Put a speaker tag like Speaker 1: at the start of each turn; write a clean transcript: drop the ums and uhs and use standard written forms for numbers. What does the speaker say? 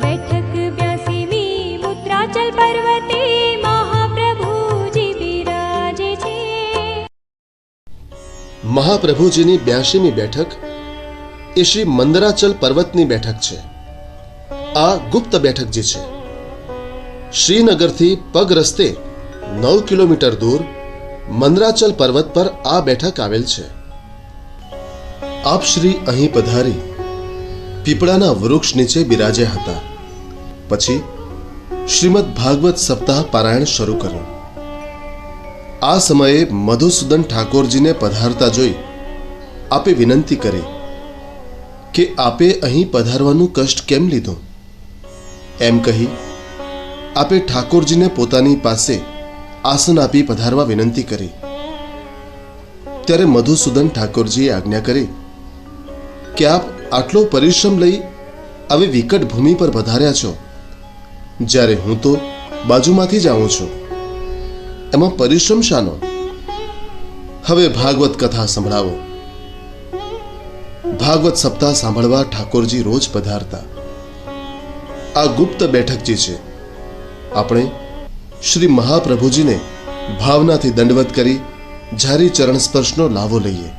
Speaker 1: बैठक 82મી મુદ્રાચલ પર્વતે મહાપ્રભુજી બિરાજે છે।
Speaker 2: મહાપ્રભુજીની 82મી બેઠક એ શ્રી મંદરાચલ પર્વતની બેઠક છે। આ ગુપ્ત બેઠકજી છે। શ્રીનગરથી પગ રસ્તે 9 કિલોમીટર દૂર મંદરાચલ પર્વત પર આ બેઠક આવેલ છે। આપ શ્રી અહીં પધારી પીપળાના વૃક્ષ નીચે બિરાજ્યા હતા। પછી શ્રીમદ ભાગવત સપ્તાહ પારાયણ શરૂ કર્યું। આ સમયે મધુસૂદન ઠાકોરજીને પધારતા જોઈ આપે વિનંતી કરી કે આપે અહીં પધારવાનું કષ્ટ કેમ લીધું। એમ કહી આપે ઠાકોરજીને પોતાની પાસે આસન આપી પધારવા વિનંતી કરી। ત્યારે મધુસૂદન ઠાકોરજીએ આજ્ઞા કરી કે આપ આટલો પરિશ્રમ લઈ આવી વિકટ ભૂમિ પર પધાર્યા છો, જ્યારે હું તો બાજુમાંથી જ આવું છું, એમાં પરિશ્રમ શાનો? હવે ભાગવત કથા સંભળાવો। ભાગવત સપ્તાહ સાંભળવા ઠાકોરજી રોજ પધારતા। આ ગુપ્ત બેઠકજી છે। આપણે શ્રી મહાપ્રભુજીને ભાવનાથી દંડવત કરી જારી ચરણ સ્પર્શનો લાવો લઈએ।